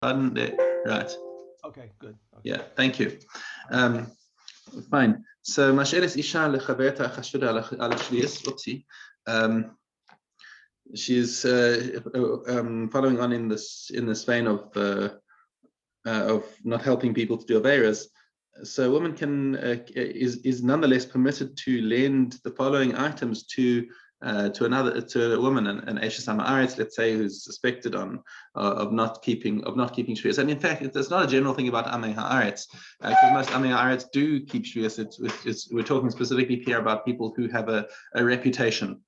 Pardon there. Right. Okay, good. Okay. Yeah, thank you. Fine. So, Mashelis Isha lechaverta chashuda ala Sheviis. Oopsie. She's following on in this vein of not helping people to do averas. So a woman is nonetheless permitted to lend the following items to a woman, an Eishes Ha'Ma'aretz, let's say, who's suspected of not keeping Sheviis. And in fact, it's not a general thing about Amei Ha'aretz, because most Amei Ha'aretz do keep Sheviis. We're talking specifically here about people who have a reputation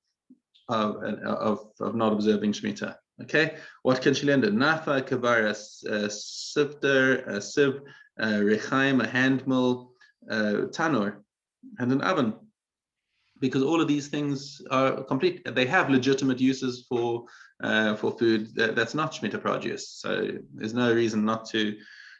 of not observing Shemitah. Okay, what can she lend? A nafa, kavar, a sifter, a sieve, a rechaim, a hand mill, tanur, and an oven. Because all of these things are complete. They have legitimate uses for food that's not Shemitah produce. So there's no reason not to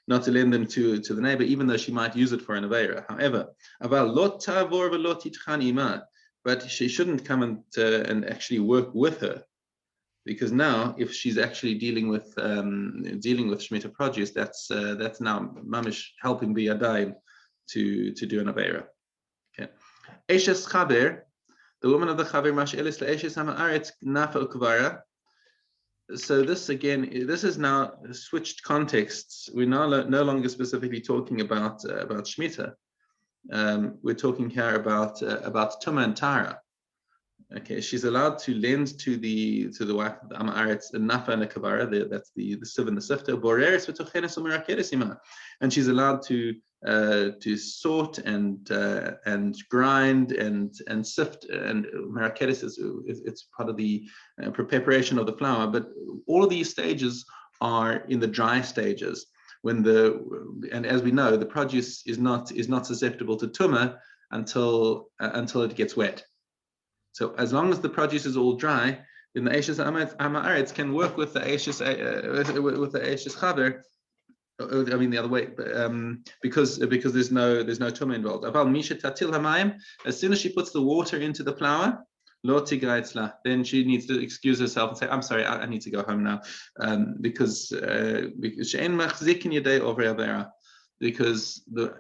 lend them to the neighbor, even though she might use it for an avera. However, aval lot tavor v'lot titchan ima, but she shouldn't come and actually work with her, because now if she's actually dealing with Shemitah produce, that's now mamish helping the yadayim to do an avera. Okay. Eshes chaver, the woman of the chaver mashelis le'eshes ha'ma'aretz nafa ukvara. So this is now switched contexts. We're now no longer specifically talking about Shemitah. We're talking here about Tumah and Tara. Okay, she's allowed to lend to the wife of the Ha'ma'aretz a nafa and a kavara. That's the sieve and the sifter. Boreres v'tochenes u'merakeres ima, and she's allowed to sort and grind and sift, and merakeres it's part of the preparation of the flour. But all of these stages are in the dry stages. And as we know, the produce is not susceptible to tumah until it gets wet. So as long as the produce is all dry, then the Eishes Ha'ma'aretz can work with the Eishes Chaver. I mean the other way, because there's no tumah involved. As soon as she puts the water into the flour, then she needs to excuse herself and say, "I'm sorry, I need to go home now," because the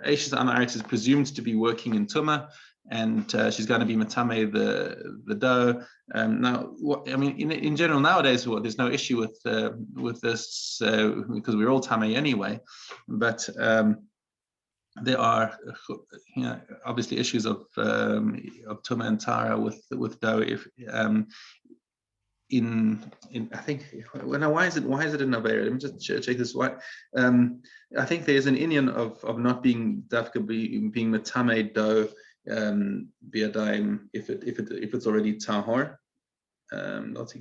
Eishes Ha'ma'aretz is presumed to be working in tumah, and she's going to be matame the dough. Now, in general nowadays, there's no issue with this because we're all tamei anyway. But there are, obviously issues of tumah and tara with dough. If I think, well, now why is it in Avera? Let me just check this. Why? I think there's an inyan of not being dafka being matame dough. Biadayim if it's already tahor. Because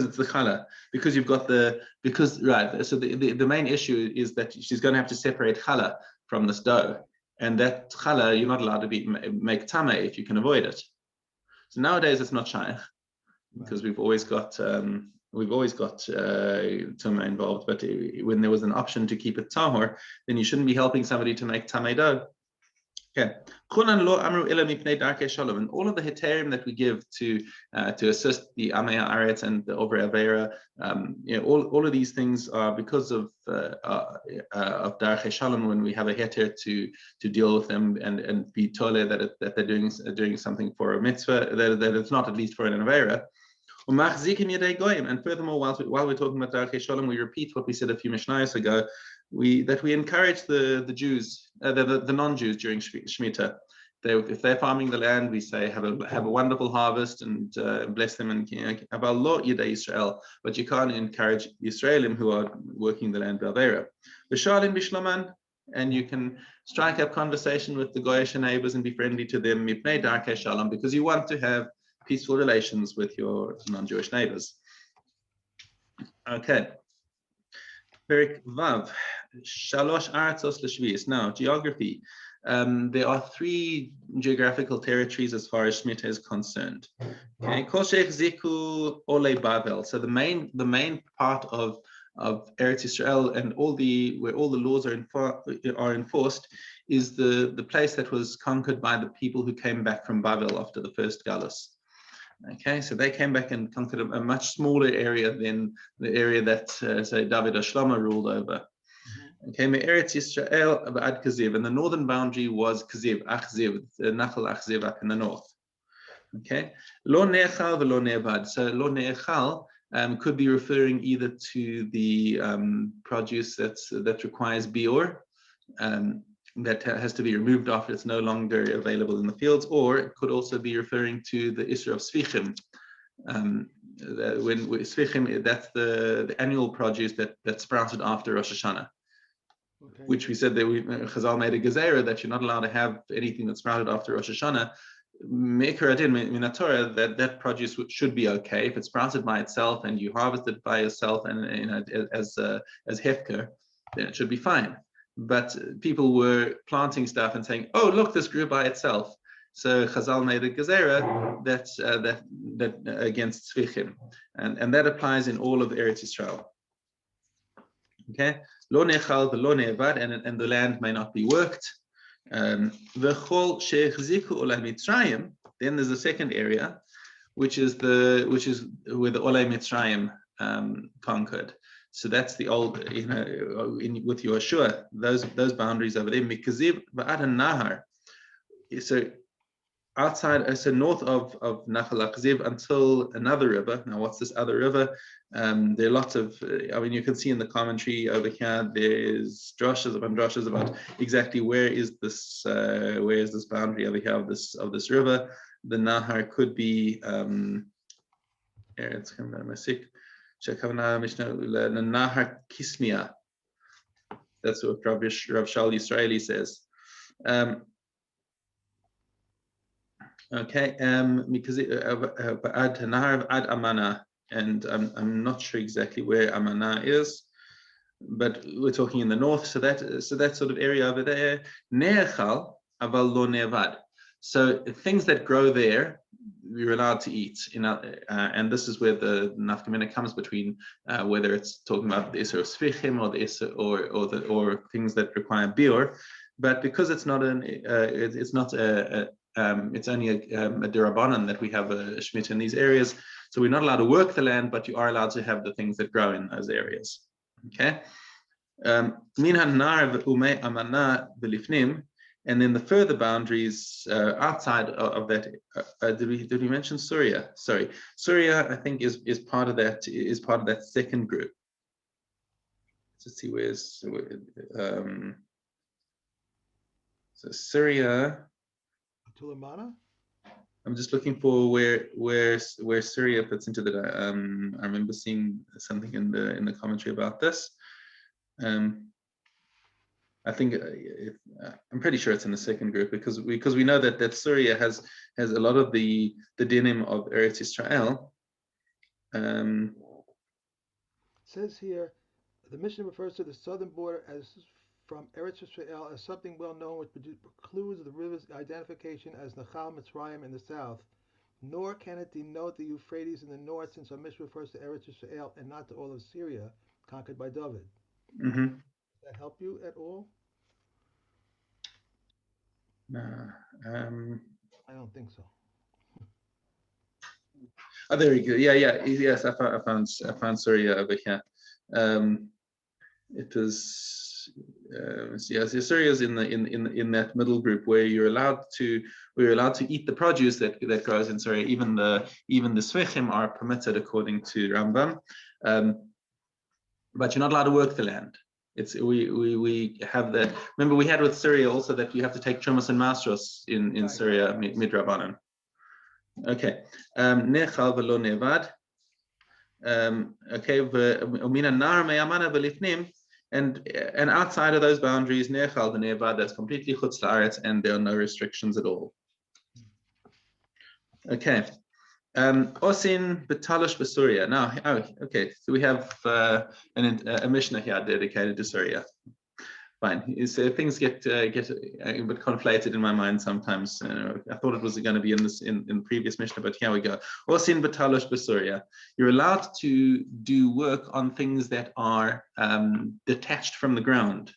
it's the challah. Because you've got right. So the main issue is that she's going to have to separate challah from this dough, and that challah you're not allowed to make tameh if you can avoid it. So nowadays it's not shaykh, because we've always got tumah involved. But when there was an option to keep it tahor, then you shouldn't be helping somebody to make tameh dough. Okay. And all of the heterim that we give to assist the Amei Ha'aretz and the Over Avera, all of these things are because of Darkei Shalom, when we have a heter to deal with them and be tole that they're doing something for a mitzvah, that it's not at least for an Avera. And furthermore, while we're talking about Darkei Shalom, we repeat what we said a few Mishnayos ago. We encourage the Jews, the non-Jews during Shemitah. If they're farming the land, we say have a wonderful harvest and bless them, and about lot Yidei Israel. But you can't encourage Yisraelim who are working the land B'Avera. B'Shalim B'Shloman, and you can strike up conversation with the Goyish neighbors and be friendly to them. Mipnei Darkei Shalom, because you want to have peaceful relations with your non-Jewish neighbors. Okay. Perik Vav, Shalosh Aratzos L'Shviis. Now, geography. There are 3 geographical territories as far as Shemitah is concerned. Okay, Koshech Ziku Ole Bavel. So the main part of Eretz Yisrael and where all the laws are enforced is the place that was conquered by the people who came back from Babel after the first Galus. Okay, so they came back and conquered a much smaller area than the area that, say, David or Shlomo ruled over. Okay, Me'eretz Yisrael Ad Kaziv, and the northern boundary was Kaziv, Achziv, Nachal Achziv up in the north. Okay, Lo Ne'echal v'lo Ne'evad. So Lo Ne'echal could be referring either to the produce that requires bior, that has to be removed after it's no longer available in the fields, or it could also be referring to the Isra of Svichim. When Svichim, that's the annual produce that sprouted after Rosh Hashanah. Okay. Which we said that Chazal made a gezerah that you're not allowed to have anything that sprouted after Rosh Hashanah. Me'ikar adin min Torah, that produce should be okay if it sprouted by itself and you harvest it by yourself and as hefker, then it should be fine. But people were planting stuff and saying, "Oh, look, this grew by itself." So Chazal made a gezerah that against Svichim, and that applies in all of Eretz Yisrael. Okay, lo nechal v'lo ne'evad, and the land may not be worked. V'chol she'echziku olei Mitzrayim. Then there's a second area, which is where the olei Mitzrayim conquered. So that's the old, with Yehoshua, those boundaries over there. Mikaziv v'ad nahar. So outside, so north of Nachal Achziv until another river. Now, what's this other river? There are lots of, you can see in the commentary over here, there's drushes upon drushes about exactly where is this boundary over here of this river. The Nahar could be, it's coming out of my sick. Mishna Nahar Kismia. That's what Rav Shaul Yisraeli says. Okay, because ad Nahar ad Amana, and I'm not sure exactly where Amana is, but we're talking in the north. So that sort of area over there. Ne'echal aval lo ne'evad. So things that grow there, we're allowed to eat. And this is where the nafkamina comes between whether it's talking about the Isser of Svichim or the Isser or things that require bior. But because it's not it's only a derabanan that we have a shmita in these areas, so we're not allowed to work the land, but you are allowed to have the things that grow in those areas. Okay. Min hanar ve'umei amana v'lifnim. And then the further boundaries outside of that, did we mention Syria? Sorry, Syria, I think is part of that second group. Let's see so Syria. Tulamana? I'm just looking for where Syria fits into that. I remember seeing something in the commentary about this. I think I'm pretty sure it's in the second group because we know that Syria has a lot of the dinim of Eretz Yisrael. It says here, the Mishna refers to the southern border as from Eretz Yisrael as something well known, which precludes the river's identification as Nachal Mitzrayim in the south. Nor can it denote the Euphrates in the north, since our Mishna refers to Eretz Yisrael and not to all of Syria conquered by David. Mm-hmm. Does that help you at all? I don't think so. Oh, there we go. Yes, I found Syria over here. It was yes, Syria is in that middle group where you're allowed to eat the produce that grows in Syria. Even the svechim are permitted according to Rambam, but you're not allowed to work the land. We have that. Remember, we had with Syria also that you have to take trumas and masros in right. Syria midrabanan. Okay, nechal v'lo ne'evad. Okay, v'umina nar me'amana v'lifnim, and outside of those boundaries, nechal v'ne'evad, that's completely chutz la'aretz, and there are no restrictions at all. Okay. Osin betalosh b'Syria. Now, okay, so we have a Mishna here dedicated to Syria. Fine. So things get a bit conflated in my mind sometimes. I thought it was going to be in the previous Mishnah, but here we go. Osin betalosh b'Syria. You're allowed to do work on things that are detached from the ground.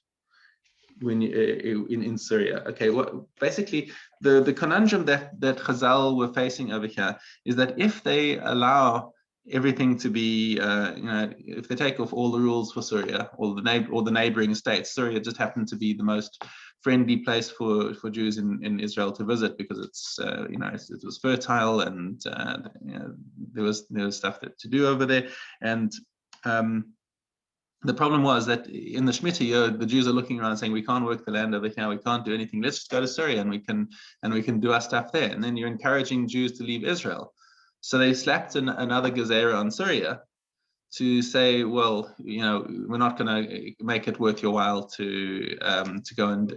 in Syria. Okay, what basically the conundrum that Chazal were facing over here is that if they allow everything to be, if they take off all the rules for Syria, or the neighboring states, Syria just happened to be the most friendly place for Jews in Israel to visit because it's it was fertile, and there was stuff to do over there, and the problem was that in the Shemitah year, the Jews are looking around saying, we can't work the land over here, we can't do anything. Let's just go to Syria and we can do our stuff there. And then you're encouraging Jews to leave Israel. So they slapped another gezerah on Syria to say, well, we're not going to make it worth your while to go and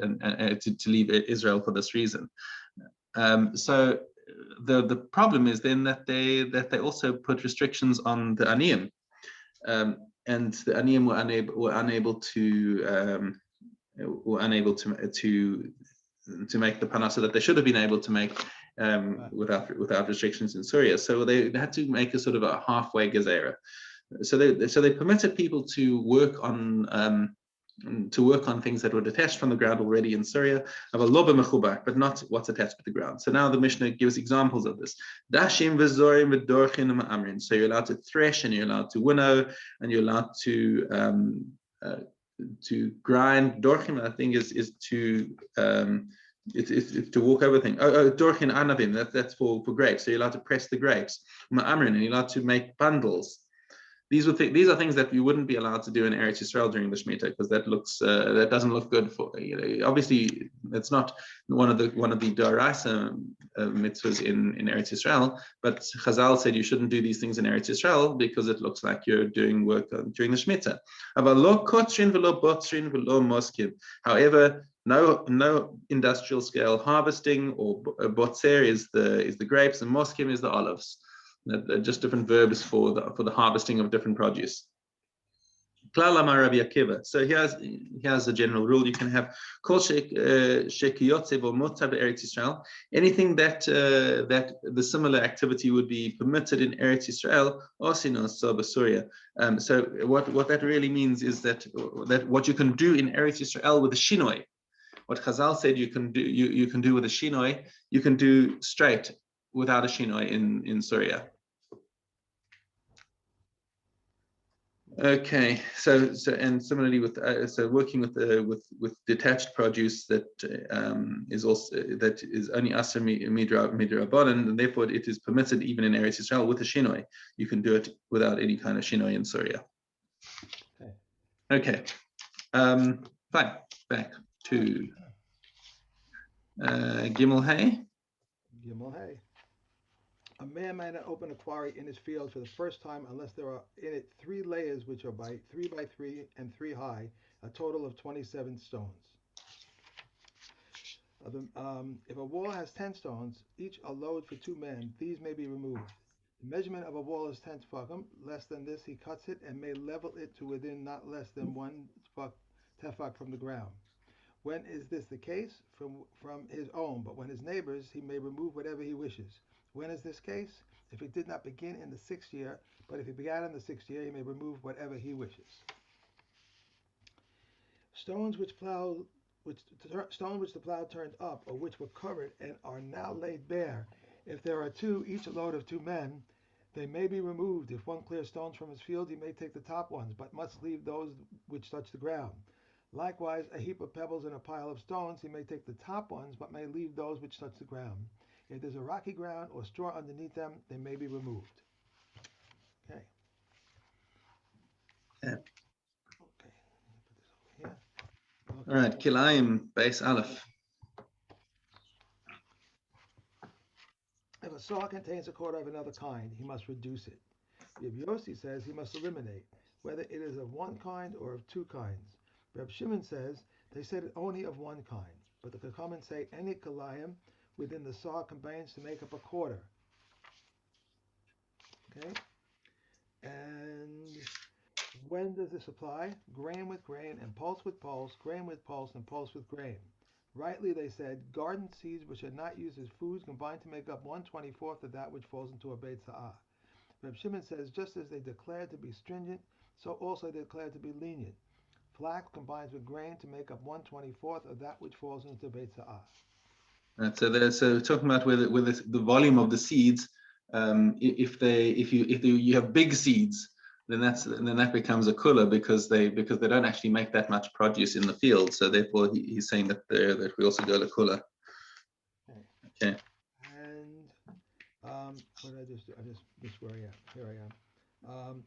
to leave Israel for this reason. So the problem is then that they also put restrictions on the Aniyim. And the Aniyim were unable to make the panasa that they should have been able to make without restrictions in Syria. So they had to make a sort of a halfway gezerah. So they permitted people to work on things that were detached from the ground already in Syria, but not what's attached to the ground. So now the Mishnah gives examples of this. Dashim v'zorim v'dorchin v'amrin. So you're allowed to thresh, and you're allowed to winnow, and you're allowed to grind. Dorchin, I think, is to it's to walk over things. Dorchin anavim. That's for grapes. So you're allowed to press the grapes. Ma'amrin, and you're allowed to make bundles. These are things that you wouldn't be allowed to do in Eretz Yisrael during the Shemitah, because that doesn't look good for obviously it's not one of the Daraisa mitzvahs in Eretz Yisrael, but Chazal said you shouldn't do these things in Eretz Yisrael because it looks like you're doing work during the Shemitah. However, no industrial scale harvesting, or botzer is the grapes, and moskim is the olives. Just different verbs for the harvesting of different produce. So here's a general rule. You can have anything that the similar activity would be permitted in Eretz Yisrael, so what that really means is that what you can do in Eretz Yisrael with a shinoi, what Chazal said you can do with a shinoi, you can do straight without a shinoi in Syria. Okay, so and similarly with working with detached produce that is only aser midrabanan, and therefore it is permitted even in Eretz Yisrael with a shinoi. You can do it without any kind of shinoi in Syria. Okay, fine. Back to Gimel Hay. Gimel Hay. A man may not open a quarry in his field for the first time unless there are in it 3 layers which are by 3 by 3 and 3 high, a total of 27 stones. If a wall has 10 stones, each a load for 2 men, these may be removed. The measurement of a wall is 10 tefachim. Less than this, he cuts it and may level it to within not less than 1 tefach from the ground. When is this the case? From his own, but when his neighbors, he may remove whatever he wishes. When is this case? If he did not begin in the 6th year, but if he began in the 6th year, he may remove whatever he wishes. Stones which the plow turned up, or which were covered and are now laid bare. If there are 2, each a load of 2 men, they may be removed. If one clears stones from his field, he may take the top ones, but must leave those which touch the ground. Likewise, a heap of pebbles and a pile of stones, he may take the top ones, but may leave those which touch the ground. If there's a rocky ground or straw underneath them, they may be removed. Okay. Yeah. Okay. Put this over here. Okay. All right. Kilayim, base aleph. If a saw contains a quarter of another kind, he must reduce it. Reb Yossi says he must eliminate, whether it is of one kind or of 2 kinds. Reb Shimon says they said it only of one kind, but the Chachamim say any kilayim within the saw combines to make up a quarter. Okay? And when does this apply? Grain with grain, and pulse with pulse, grain with pulse, and pulse with grain. Rightly, they said, garden seeds which are not used as foods combine to make up 1/24 of that which falls into a beit sa'ah. Reb Shimon says, just as they declared to be stringent, so also they declared to be lenient. Flax combines with grain to make up 1/24 of that which falls into Beit Za'ah. Right, so talking about whether the volume of the seeds, if you have big seeds, then that becomes a kula because they don't actually make that much produce in the field. So therefore, he's saying that we also go to kula. Okay. And what did I just do? I just missed where I am. Here I am.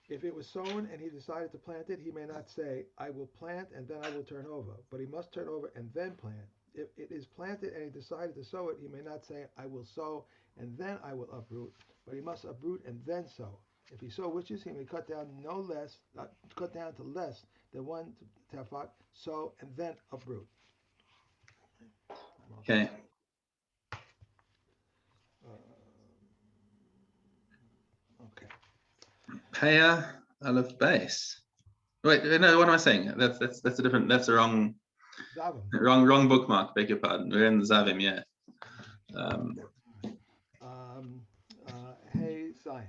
If it was sown and he decided to plant it, he may not say, I will plant and then I will turn over, but he must turn over and then plant. If it is planted and he decided to sow it, he may not say, I will sow and then I will uproot, but he must uproot and then sow. If he sow witches, he may cut down to less than one tefach, sow and then uproot. Okay. Okay. Paya Aleph base. Wait, no, what am I saying? That's a different. That's the wrong bookmark. Beg your pardon. We're in the Zavim, yeah. Hey, Zion.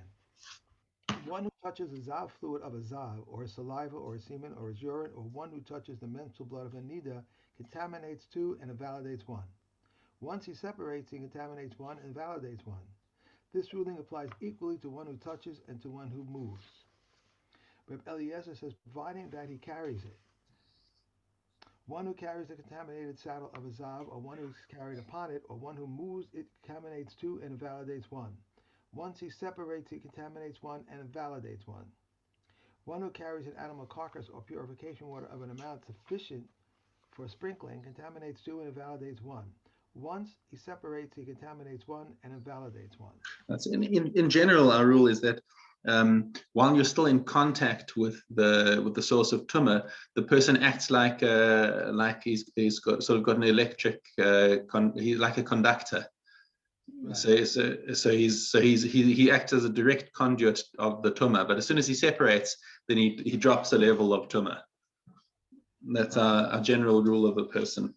One who touches the zav fluid of a zav, or his saliva, or his semen, or his urine, or one who touches the menstrual blood of a nida, contaminates two and invalidates one. Once he separates, he contaminates one and invalidates one. This ruling applies equally to one who touches and to one who moves. Reb Eliezer says, providing that he carries it. One who carries the contaminated saddle of a zav, or one who's carried upon it, or one who moves it contaminates two and invalidates one. Once he separates, he contaminates one and invalidates one. One who carries an animal carcass or purification water of an amount sufficient for sprinkling contaminates two and invalidates one. Once he separates, he contaminates one and invalidates one. That's in general, our rule is that while you're still in contact with the source of tumah, the person acts like he's got an electric he's like a conductor. Right. So he acts as a direct conduit of the tumah, but as soon as he separates, then he drops a level of tumah. That's our general rule of a person.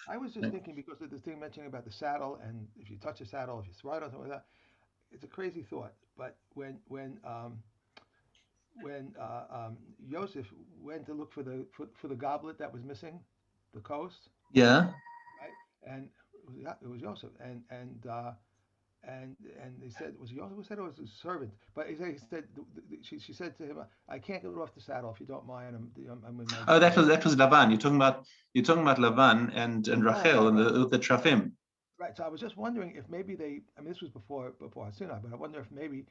I was just thinking, because of this thing mentioning about the saddle, and if you touch a saddle, if you ride on something like that, it's a crazy thought. But when Yosef went to look for the goblet that was missing, the coast. Yeah. Right, and it was Yosef, and they said, was Yosef who said it, was a servant? But he said she said to him, I can't get off the saddle if you don't mind. I'm in my that was Lavan. You're talking about Lavan and Rachel and the Trafim. Right. So I was just wondering if maybe this was before Sinai, but I wonder if maybe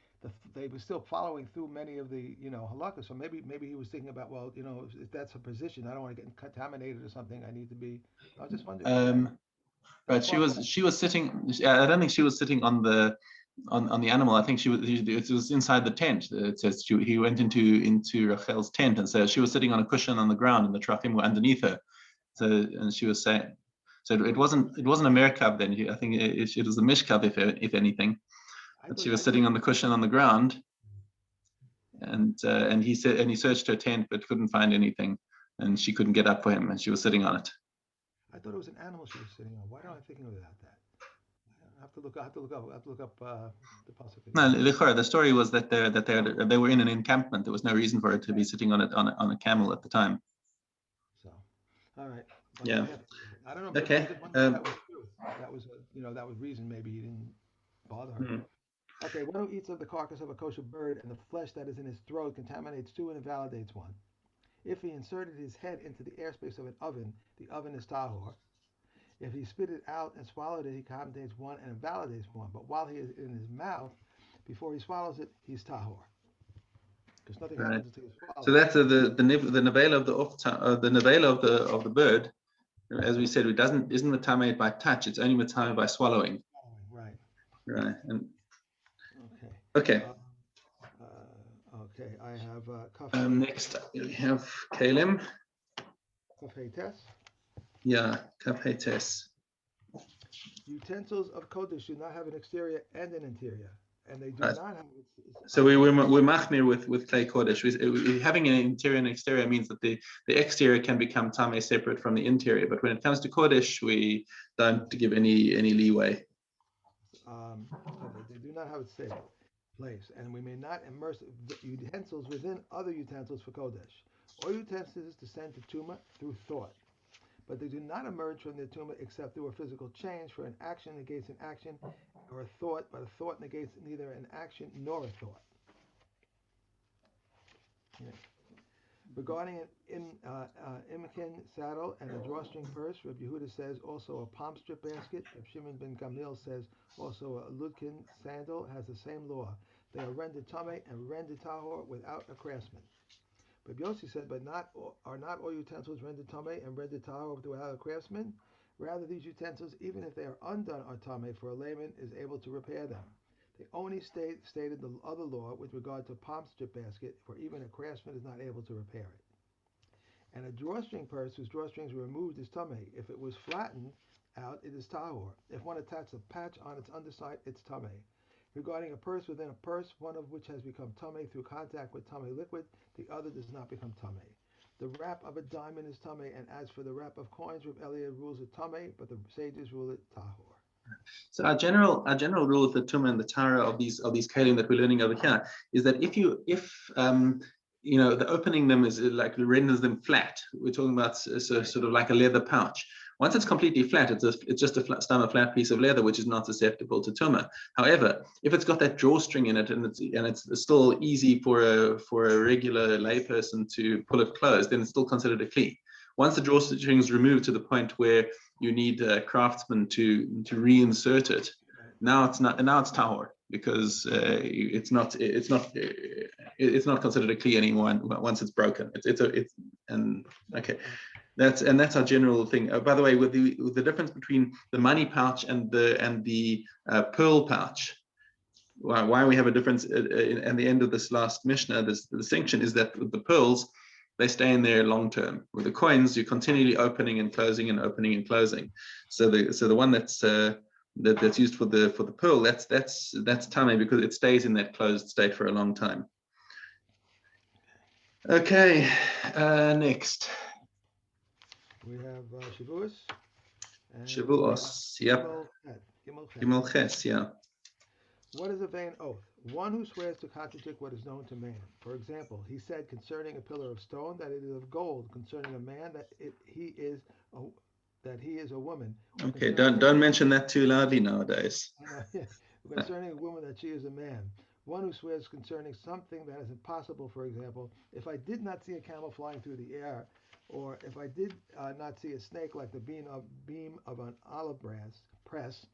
they were still following through many of the halakha. So maybe he was thinking about, well, if that's a position, I don't want to get contaminated or something. I need to be. I was just wondering. Right. She was sitting. I don't think she was sitting on the animal. I think it was inside the tent. It says he went into Rachel's tent, and so she was sitting on a cushion on the ground, and the Trafim were underneath her. So, and she was saying. So it wasn't a merkav then. I think it was a mishkav, if anything. But she was sitting on the cushion on the ground, and he searched her tent but couldn't find anything, and she couldn't get up for him, and she was sitting on it. I thought it was an animal she was sitting on. Why am I thinking about that? I have to look up the possibility. No, the story was that they were in an encampment. There was no reason for her to be sitting on a camel at the time. So, all right. Yeah. I don't know. Okay. That was true. That was that was reason maybe he didn't bother her. Okay. One who eats of the carcass of a kosher bird and the flesh that is in his throat contaminates two and invalidates one. If he inserted his head into the airspace of an oven, the oven is tahor. If he spit it out and swallowed it, he contaminates one and invalidates one. But while he is in his mouth, before he swallows it, he's tahor. Because nothing happens until he swallows. So that's the nevela of the bird. As we said, isn't metamed by touch. It's only metamed by swallowing. Right. Right. And okay. Okay. Okay. I have next we have Kalim. Kafei Tes. Yeah, Kafei Tes. Utensils of kodesh do not have an exterior and an interior, and they do not have. So we're machmir with clay kodesh. Having an interior and exterior means that the exterior can become tameh separate from the interior, but when it comes to kodesh, we don't give any leeway. Okay, they do not have a safe place, and we may not immerse utensils within other utensils for kodesh. All utensils descend to Tuma through thought, but they do not emerge from the Tuma except through a physical change, for an action negates an action, or a thought, but a thought negates neither an action nor a thought. Yeah. Regarding an imkin saddle and a drawstring purse, Rabbi Yehuda says also a palm strip basket. Rabbi Shimon ben Gamliel says also a ludkin sandal has the same law. They are rendered tameh and rendered tahor without a craftsman. But Yossi said, but are not all utensils rendered tameh and rendered tahor without a craftsman? Rather, these utensils, even if they are undone, are tameh, for a layman is able to repair them. They only stated the other law with regard to palm strip basket, for even a craftsman is not able to repair it. And a drawstring purse whose drawstrings were removed is tameh. If it was flattened out, it is tahor. If one attached a patch on its underside, it's tameh. Regarding a purse within a purse, one of which has become tameh through contact with tameh liquid, the other does not become tameh. The wrap of a diamond is tameh, and as for the wrap of coins, Rav Eliyah rules it tameh, but the sages rule it tahor. So our general rule with the tumah and the tara of these kalim that we're learning over here is that if the opening them is like renders them flat. We're talking about sort of like a leather pouch. Once it's completely flat, it's just a flat piece of leather which is not susceptible to tumah. However, if it's got that drawstring in it and it's still easy for a regular layperson to pull it closed, then it's still considered a kli. Once the drawstring is removed to the point where you need a craftsman to reinsert it, now it's tahor, because it's not considered a kli anymore once it's broken. That's our general thing. By the way, with the difference between the money pouch and the pearl pouch, why we have a difference at the end of this last Mishnah, the distinction is that with the pearls, they stay in there long term. With the coins, you're continually opening and closing and opening and closing. So the one that's used for the pearl, that's tameh, because it stays in that closed state for a long time. Okay, next. We have Sheviis. Shavuos, yep. Gimel Ches, yeah. What is a vain oath? One who swears to contradict what is known to man. For example, he said concerning a pillar of stone that it is of gold, concerning a man that he is a woman. Okay, don't mention that too loudly nowadays. Concerning a woman that she is a man. One who swears concerning something that is impossible. For example, if I did not see a camel flying through the air, or if I did not see a snake like the beam of an olive press.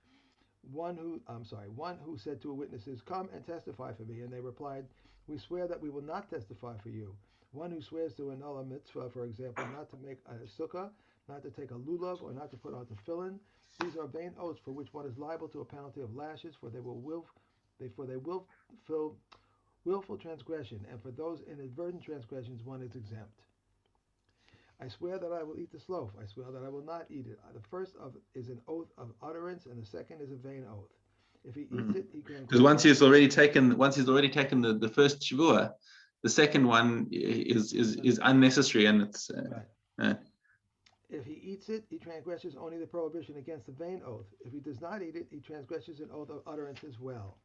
One who said to witnesses, "Come and testify for me," and they replied, "We swear that we will not testify for you." One who swears to an olah mitzvah, for example, not to make a sukkah, not to take a lulav, or not to put on tefillin, these are vain oaths for which one is liable to a penalty of lashes, for they willful transgression, and for those inadvertent transgressions one is exempt. I swear that I will eat this loaf. I swear that I will not eat it. The first is an oath of utterance, and the second is a vain oath. If he eats it, he can. Because once he's already taken the first shavua, the second one is unnecessary, and it's right. If he eats it, he transgresses only the prohibition against the vain oath. If he does not eat it, he transgresses an oath of utterance as well.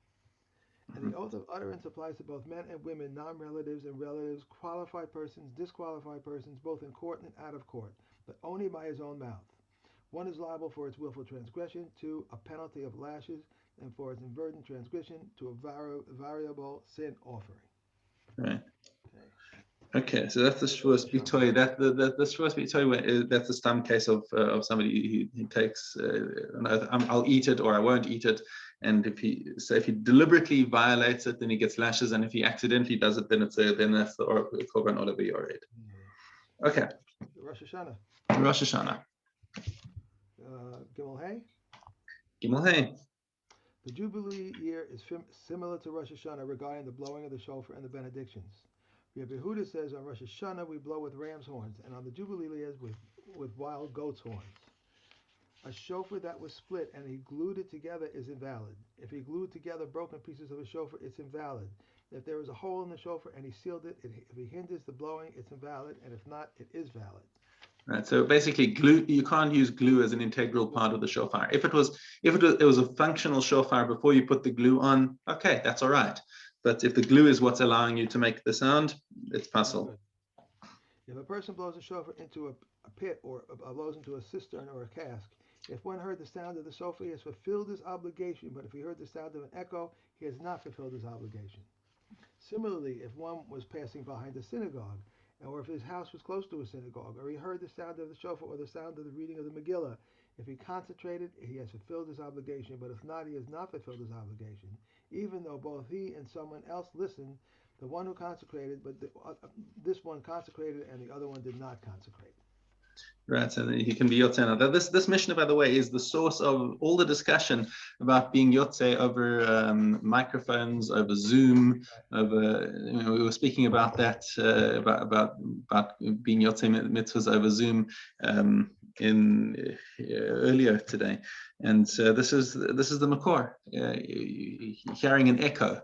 And the oath of utterance applies to both men and women, non-relatives and relatives, qualified persons, disqualified persons, both in court and out of court, but only by his own mouth. One is liable for its willful transgression, 2, a penalty of lashes, and for its inadvertent transgression, to a variable sin offering. Right. Okay, so that's the Shavuos Bitoy. The Shavuos Bitoy, that's the stam case of somebody who takes an oath, I'll eat it or I won't eat it. And if he deliberately violates it, then he gets lashes, and if he accidentally does it, then that's the korban olah v'yored. Okay. Rosh Hashanah. Rosh Hashanah. Gimel Hay. Gimel Hay. The Jubilee year is similar to Rosh Hashanah regarding the blowing of the shofar and the benedictions. Rabbi Yehuda says on Rosh Hashanah we blow with ram's horns, and on the Jubilee years with wild goat's horns. A shofar that was split and he glued it together is invalid. If he glued together broken pieces of a shofar, it's invalid. If there is a hole in the shofar and he sealed it, if he hinders the blowing, it's invalid, and if not, it is valid. Right. So basically, glue, you can't use glue as an integral part of the shofar. If it was a functional shofar before you put the glue on, okay, that's all right. But if the glue is what's allowing you to make the sound, it's puzzle. If a person blows a shofar into a pit or blows into a cistern or a cask, if one heard the sound of the shofar, he has fulfilled his obligation. But if he heard the sound of an echo, he has not fulfilled his obligation. Similarly, if one was passing behind a synagogue, or if his house was close to a synagogue, or he heard the sound of the shofar or the sound of the reading of the Megillah, if he concentrated, he has fulfilled his obligation, but if not, he has not fulfilled his obligation. Even though both he and someone else listened, the one who consecrated, but this one consecrated and the other one did not consecrate. Right, so he can be Yotze. Now, this Mishnah, by the way, is the source of all the discussion about being Yotze over microphones, over Zoom, over, we were speaking about that, about being Yotze mitzvahs over Zoom earlier today. And this is the Makor, hearing an echo.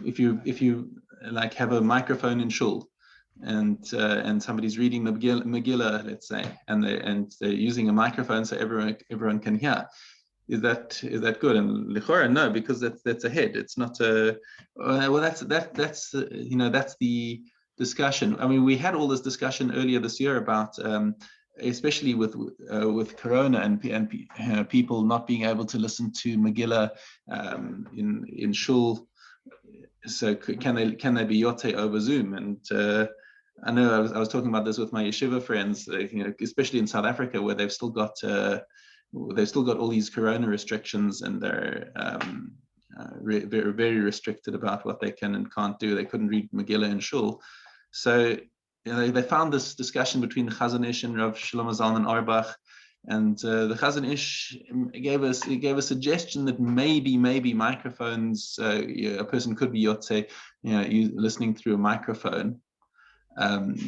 If you like have a microphone in shul, and somebody's reading the Megillah, let's say, and they're using a microphone so everyone can hear. Is that good? And lichora, no, because that's a head. It's not a. Well, that's the discussion. I mean, we had all this discussion earlier this year about. Especially with Corona and people not being able to listen to Megillah in shul. So can they be Yotze over Zoom? And I know I was talking about this with my yeshiva friends, especially in South Africa, where they've still got all these Corona restrictions, and they're very, very restricted about what they can and can't do. They couldn't read Megillah in shul, so they found this discussion between the Chazon Ish and Rav Shlomo Zalman Auerbach, and the Chazon Ish gave a suggestion that maybe microphones, a person could be Yotze, listening through a microphone.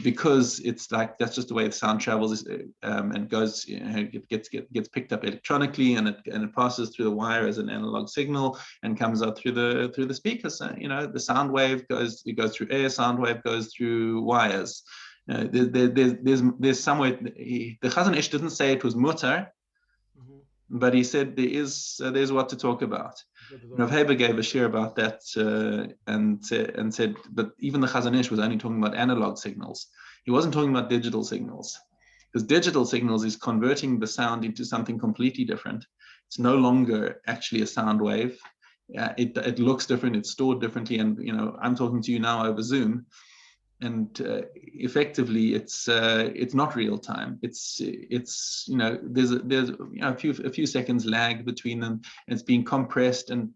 Because it's like that's just the way the sound travels and goes. It gets picked up electronically, and it passes through the wire as an analog signal and comes out through the speakers. The sound wave goes through air. Sound wave goes through wires. There's somewhere. The Chazon Ish didn't say it was mutar, but he said there's what to talk about. Rav Haber gave a shir about that and said, but even the Chazon Ish was only talking about analog signals. He wasn't talking about digital signals, because digital signals is converting the sound into something completely different. It's no longer actually a sound wave. It looks different. It's stored differently. And I'm talking to you now over Zoom. And effectively, it's not real time. It's there's a few seconds lag between them. And it's being compressed and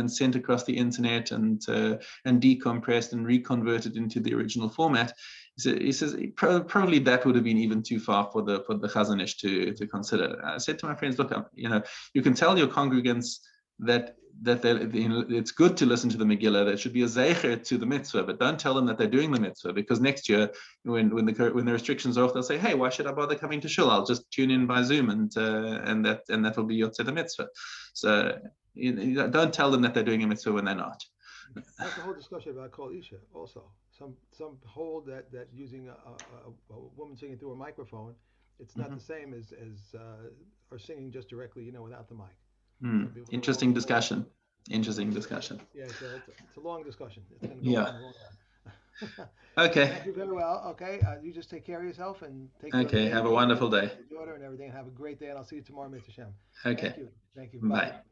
sent across the internet and decompressed and reconverted into the original format. So he says probably that would have been even too far for the Chazon Ish to consider. I said to my friends, look, you can tell your congregants that it's good to listen to the Megillah. There should be a zeicher to the mitzvah, but don't tell them that they're doing the mitzvah, because next year, when the restrictions are off, they'll say, "Hey, why should I bother coming to shul? I'll just tune in by Zoom, and that will be Yotze the mitzvah." So don't tell them that they're doing a mitzvah when they're not. That's the whole discussion about Kol Isha. Also, some hold that using a woman singing through a microphone, it's not the same as or singing just directly, without the mic. Interesting discussion. Yeah, it's a long discussion. It's going to go on and on. Okay. Thank you very well. Okay, you just take care of yourself and take Okay. Have a wonderful day. Your daughter and everything. Have a great day, and I'll see you tomorrow, Mr. Shem. Okay. Thank you. Bye.